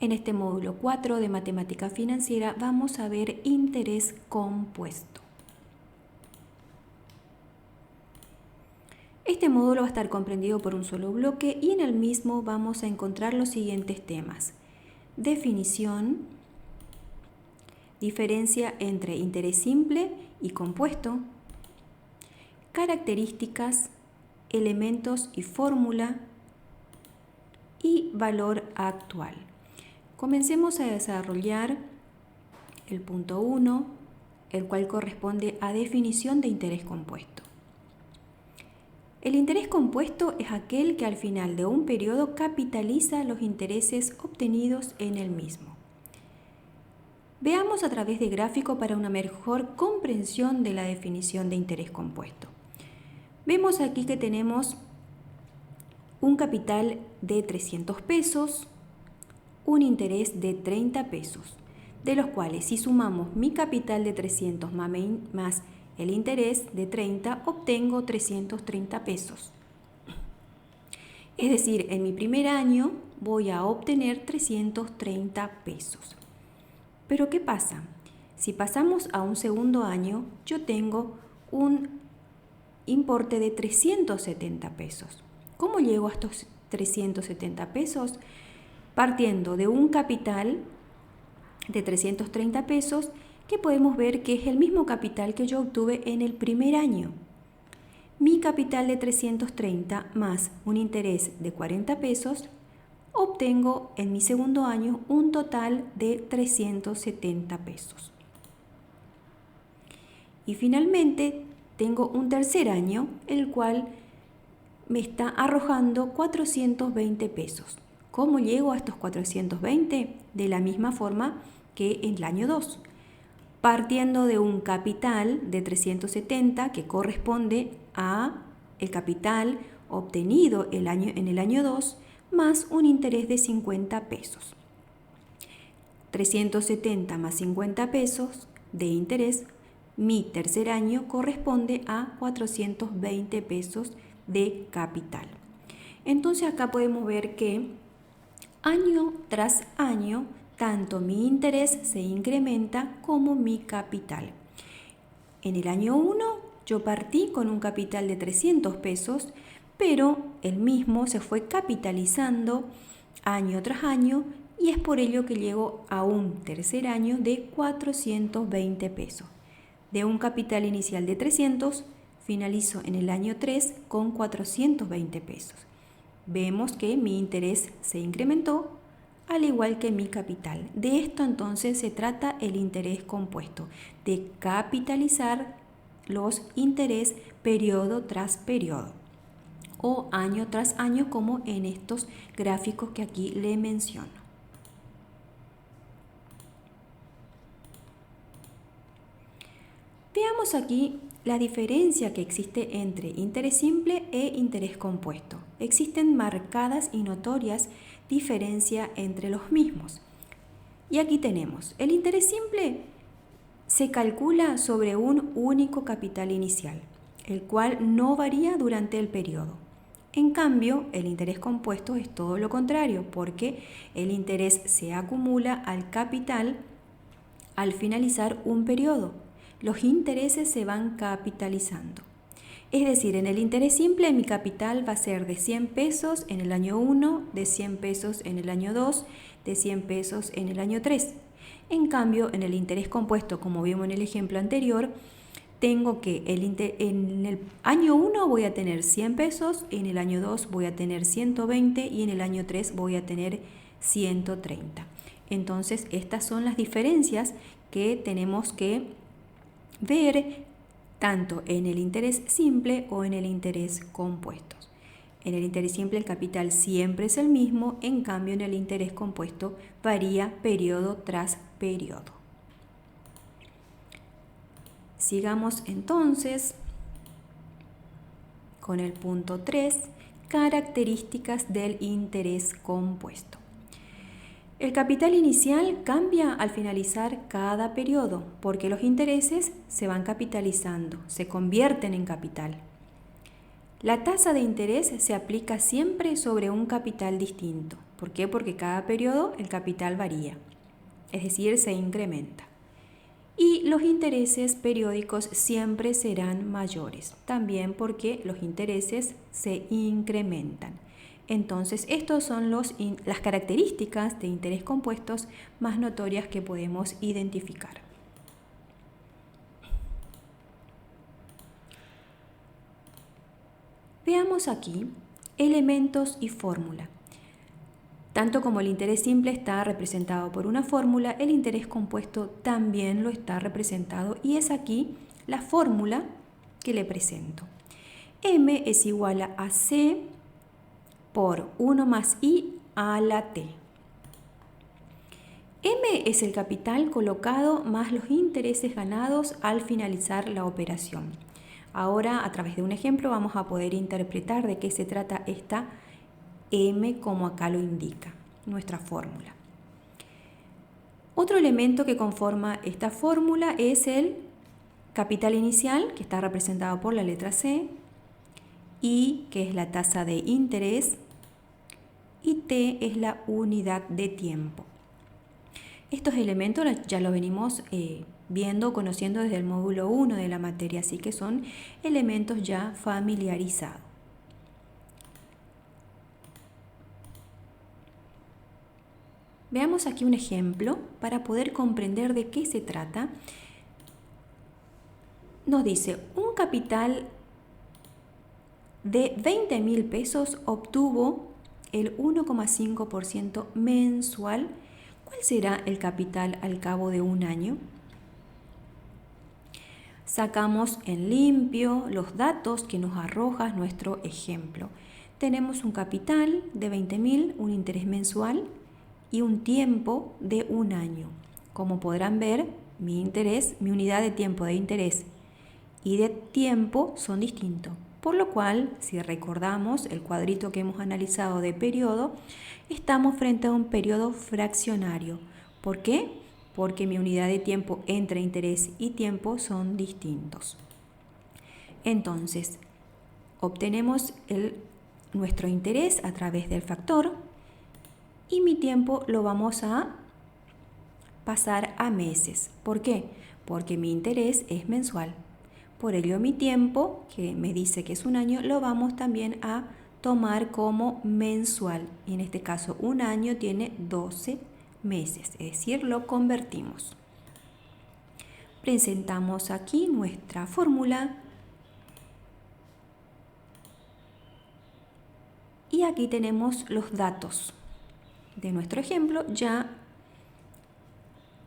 En este módulo 4 de Matemática Financiera vamos a ver interés compuesto. Este módulo va a estar comprendido por un solo bloque y en el mismo vamos a encontrar los siguientes temas: definición, diferencia entre interés simple y compuesto, características, elementos y fórmula y valor actual. Comencemos a desarrollar el punto 1, el cual corresponde a definición de interés compuesto. El interés compuesto es aquel que al final de un periodo capitaliza los intereses obtenidos en el mismo. Veamos a través de gráfico para una mejor comprensión de la definición de interés compuesto. Vemos aquí que tenemos un capital de 300 pesos, un interés de 30 pesos, de los cuales si sumamos mi capital de 300 más el interés de 30, obtengo 330 pesos. Es decir, en mi primer año voy a obtener 330 pesos. Pero ¿qué pasa? Si pasamos a un segundo año, yo tengo un importe de 370 pesos. ¿Cómo llego a estos 370 pesos? Partiendo de un capital de 330 pesos, que podemos ver que es el mismo capital que yo obtuve en el primer año. Mi capital de 330 más un interés de 40 pesos, obtengo en mi segundo año un total de 370 pesos. Y finalmente tengo un tercer año, el cual me está arrojando 420 pesos. ¿Cómo llego a estos 420? De la misma forma que en el año 2. Partiendo de un capital de 370 que corresponde a el capital obtenido en el año 2 más un interés de 50 pesos. 370 más 50 pesos de interés, mi tercer año corresponde a 420 pesos de capital. Entonces acá podemos ver que año tras año tanto mi interés se incrementa como mi capital. En el año 1 yo partí con un capital de 300 pesos, pero el mismo se fue capitalizando año tras año y es por ello que llego a un tercer año de 420 pesos. De un capital inicial de 300, finalizo en el año 3 con 420 pesos. Vemos que mi interés se incrementó, al igual que mi capital. De esto entonces se trata el interés compuesto, de capitalizar los intereses periodo tras periodo o año tras año, como en estos gráficos que aquí le menciono. Veamos aquí la diferencia que existe entre interés simple e interés compuesto. Existen marcadas y notorias diferencias entre los mismos. Y aquí tenemos, el interés simple se calcula sobre un único capital inicial, el cual no varía durante el periodo. En cambio, el interés compuesto es todo lo contrario, porque el interés se acumula al capital al finalizar un periodo. Los intereses se van capitalizando. Es decir, en el interés simple mi capital va a ser de 100 pesos en el año 1, de 100 pesos en el año 2, de 100 pesos en el año 3. En cambio, en el interés compuesto, como vimos en el ejemplo anterior, tengo que en el año 1 voy a tener 100 pesos, en el año 2 voy a tener 120 y en el año 3 voy a tener 130. Entonces, estas son las diferencias que tenemos que ver tanto en el interés simple o en el interés compuesto. En el interés simple el capital siempre es el mismo, en cambio en el interés compuesto varía periodo tras periodo. Sigamos entonces con el punto 3, características del interés compuesto. El capital inicial cambia al finalizar cada periodo porque los intereses se van capitalizando, se convierten en capital. La tasa de interés se aplica siempre sobre un capital distinto. ¿Por qué? Porque cada periodo el capital varía, es decir, se incrementa. Y los intereses periódicos siempre serán mayores, también porque los intereses se incrementan. Entonces, estos son las características de interés compuestos más notorias que podemos identificar. Veamos aquí elementos y fórmula. Tanto como el interés simple está representado por una fórmula, el interés compuesto también lo está representado y es aquí la fórmula que le presento. M es igual a C por 1 más I a la T. M es el capital colocado más los intereses ganados al finalizar la operación. Ahora, a través de un ejemplo, vamos a poder interpretar de qué se trata esta M como acá lo indica nuestra fórmula. Otro elemento que conforma esta fórmula es el capital inicial, que está representado por la letra C, I, que es la tasa de interés, y T es la unidad de tiempo. Estos elementos ya los venimos viendo, conociendo desde el módulo 1 de la materia, así que son elementos ya familiarizados. Veamos aquí un ejemplo para poder comprender de qué se trata. Nos dice, un capital de 20.000 pesos obtuvo el 1,5% mensual. ¿Cuál será el capital al cabo de un año? Sacamos en limpio los datos que nos arroja nuestro ejemplo. Tenemos un capital de 20.000, un interés mensual y un tiempo de un año. Como podrán ver, mi unidad de tiempo de interés y de tiempo son distintos. Por lo cual, si recordamos el cuadrito que hemos analizado de periodo, estamos frente a un periodo fraccionario. ¿Por qué? Porque mi unidad de tiempo entre interés y tiempo son distintos. Entonces, obtenemos nuestro interés a través del factor y mi tiempo lo vamos a pasar a meses. ¿Por qué? Porque mi interés es mensual. Por ello mi tiempo, que me dice que es un año, lo vamos también a tomar como mensual. Y en este caso un año tiene 12 meses, es decir, lo convertimos. Presentamos aquí nuestra fórmula. Y aquí tenemos los datos de nuestro ejemplo ya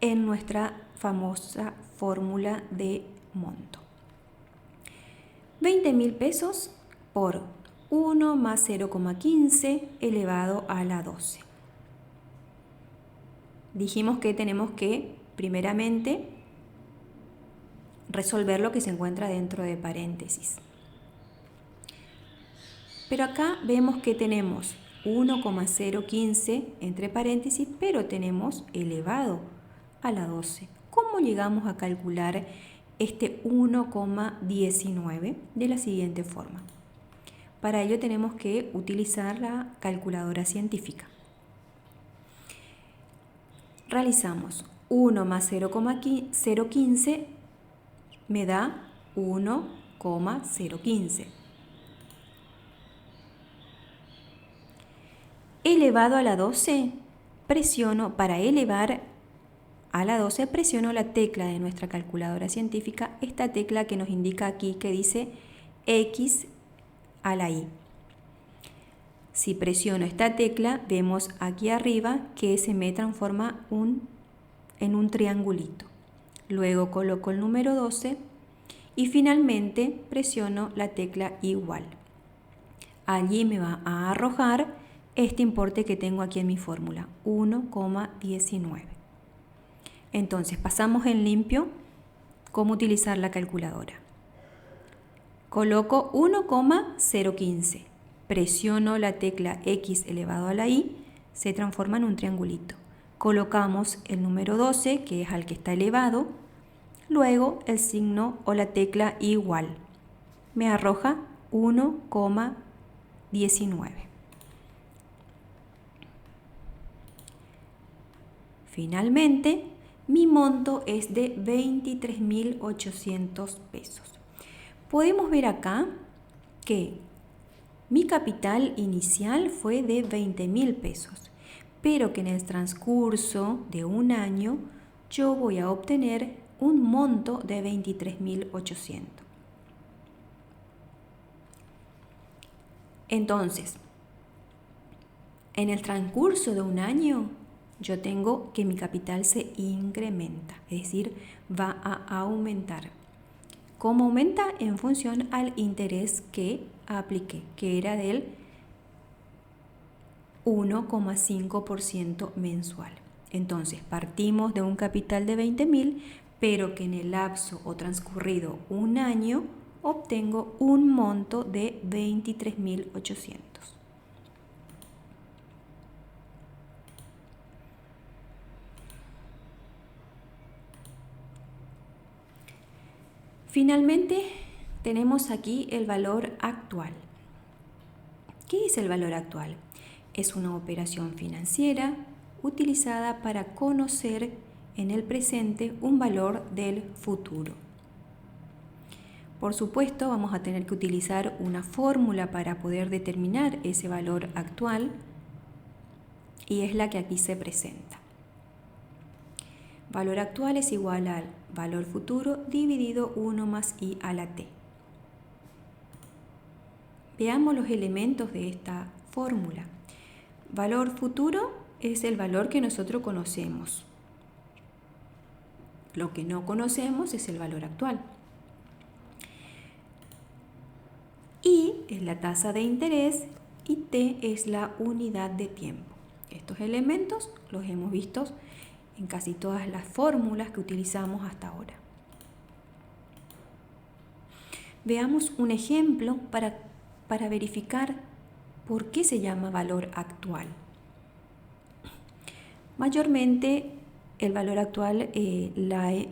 en nuestra famosa fórmula de monto. 20.000 pesos por 1 más 0,15 elevado a la 12. Dijimos que tenemos que, primeramente, resolver lo que se encuentra dentro de paréntesis. Pero acá vemos que tenemos 1,015 entre paréntesis, pero tenemos elevado a la 12. ¿Cómo llegamos a calcular este 1,19? De la siguiente forma. Para ello tenemos que utilizar la calculadora científica. Realizamos 1 más 0,015 me da 1,015. Elevado a la 12, para elevar a la 12 presiono la tecla de nuestra calculadora científica, esta tecla que nos indica aquí que dice X a la Y. Si presiono esta tecla, vemos aquí arriba que se me transforma en un triangulito. Luego coloco el número 12 y finalmente presiono la tecla igual. Allí me va a arrojar este importe que tengo aquí en mi fórmula, 1,19. Entonces pasamos en limpio cómo utilizar la calculadora. Coloco 1,015, presiono la tecla X elevado a la Y, se transforma en un triangulito. Colocamos el número 12, que es al que está elevado, luego el signo o la tecla igual. Me arroja 1,19. Finalmente, mi monto es de 23.800 pesos. Podemos ver acá que mi capital inicial fue de 20.000 pesos, pero que en el transcurso de un año yo voy a obtener un monto de 23.800. Entonces, en el transcurso de un año, yo tengo que mi capital se incrementa, es decir, va a aumentar. ¿Cómo aumenta? En función al interés que apliqué, que era del 1,5% mensual. Entonces, partimos de un capital de 20.000, pero que en el lapso o transcurrido un año obtengo un monto de 23.800. Finalmente, tenemos aquí el valor actual. ¿Qué es el valor actual? Es una operación financiera utilizada para conocer en el presente un valor del futuro. Por supuesto, vamos a tener que utilizar una fórmula para poder determinar ese valor actual y es la que aquí se presenta. Valor actual es igual al valor futuro dividido 1 más i a la t. Veamos los elementos de esta fórmula. Valor futuro es el valor que nosotros conocemos. Lo que no conocemos es el valor actual. I es la tasa de interés y t es la unidad de tiempo. Estos elementos los hemos visto en casi todas las fórmulas que utilizamos hasta ahora. Veamos un ejemplo para verificar por qué se llama valor actual. Mayormente el valor actual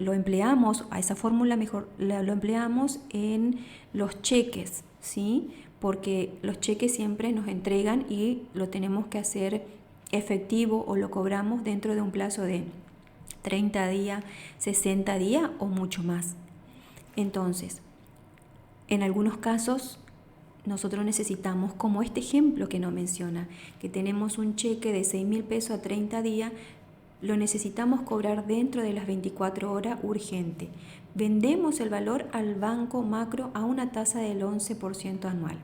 lo empleamos, a esa fórmula mejor lo empleamos en los cheques, ¿sí? Porque los cheques siempre nos entregan y lo tenemos que hacer efectivo o lo cobramos dentro de un plazo de 30 días, 60 días o mucho más. Entonces, en algunos casos nosotros necesitamos, como este ejemplo que nos menciona, que tenemos un cheque de 6.000 pesos a 30 días, lo necesitamos cobrar dentro de las 24 horas urgente. Vendemos el valor al Banco Macro a una tasa del 11% anual.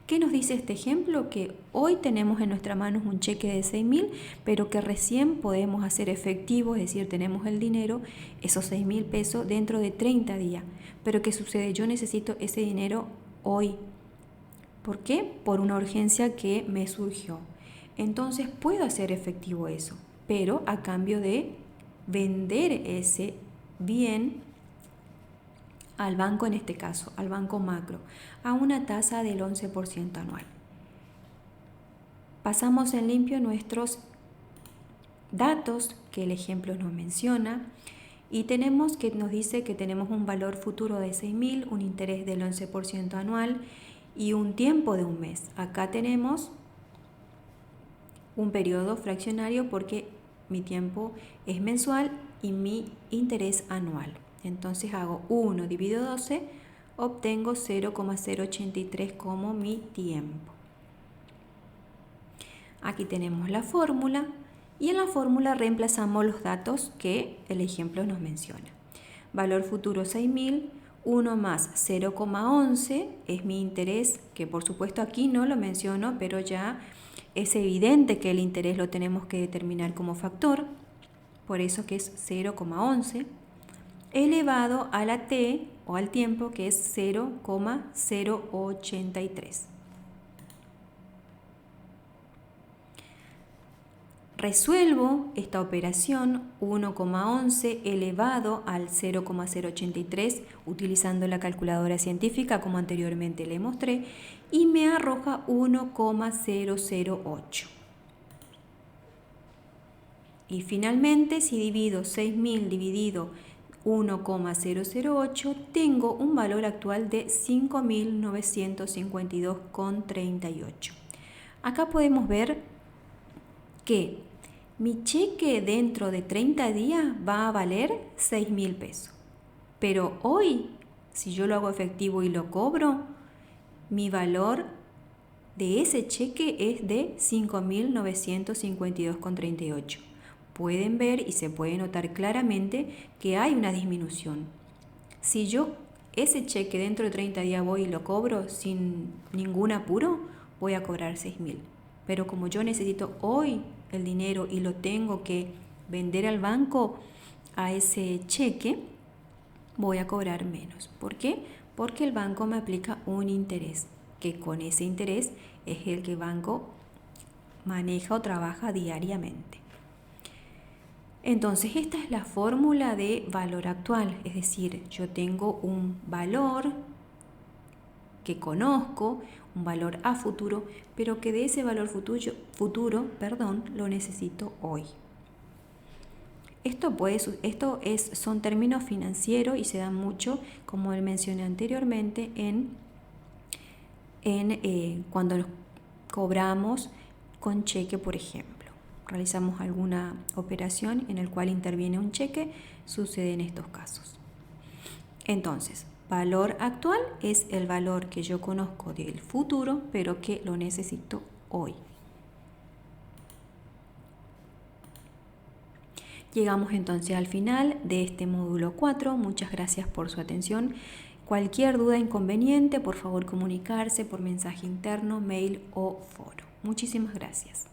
¿Qué nos dice este ejemplo? Que hoy tenemos en nuestras manos un cheque de 6.000, pero que recién podemos hacer efectivo, es decir, tenemos el dinero, esos 6.000 pesos dentro de 30 días. Pero ¿qué sucede? Yo necesito ese dinero hoy. ¿Por qué? Por una urgencia que me surgió. Entonces puedo hacer efectivo eso, pero a cambio de vender ese bien al banco, en este caso, al Banco Macro, a una tasa del 11% anual. Pasamos en limpio nuestros datos que el ejemplo nos menciona y tenemos que nos dice que tenemos un valor futuro de 6.000, un interés del 11% anual y un tiempo de un mes. Acá tenemos un periodo fraccionario porque mi tiempo es mensual y mi interés anual. Entonces hago 1 dividido 12, obtengo 0,083 como mi tiempo. Aquí tenemos la fórmula y en la fórmula reemplazamos los datos que el ejemplo nos menciona. Valor futuro 6.000, 1 más 0,11 es mi interés, que por supuesto aquí no lo menciono, pero ya es evidente que el interés lo tenemos que determinar como factor, por eso que es 0,11, elevado a la t o al tiempo que es 0,083. Resuelvo esta operación 1,11 elevado al 0,083 utilizando la calculadora científica como anteriormente le mostré y me arroja 1,008. Y finalmente, si divido 6.000 dividido 1,008, tengo un valor actual de 5.952,38. Acá podemos ver que Mi cheque dentro de 30 días va a valer 6.000 pesos. Pero hoy, si yo lo hago efectivo y lo cobro, mi valor de ese cheque es de 5.952,38. Pueden ver y se puede notar claramente que hay una disminución. Si yo ese cheque dentro de 30 días voy y lo cobro sin ningún apuro, voy a cobrar 6.000. Pero como yo necesito hoy el dinero y lo tengo que vender al banco a ese cheque, voy a cobrar menos. ¿Por qué? Porque el banco me aplica un interés, que con ese interés es el que el banco maneja o trabaja diariamente. Entonces, esta es la fórmula de valor actual, es decir, yo tengo un valor que conozco, un valor a futuro, pero que de ese valor futuro, lo necesito hoy. Son términos financieros y se dan mucho, como mencioné anteriormente, cuando nos cobramos con cheque, por ejemplo. Realizamos alguna operación en la cual interviene un cheque, sucede en estos casos. Entonces, valor actual es el valor que yo conozco del futuro, pero que lo necesito hoy. Llegamos entonces al final de este módulo 4. Muchas gracias por su atención. Cualquier duda, inconveniente, por favor comunicarse por mensaje interno, mail o foro. Muchísimas gracias.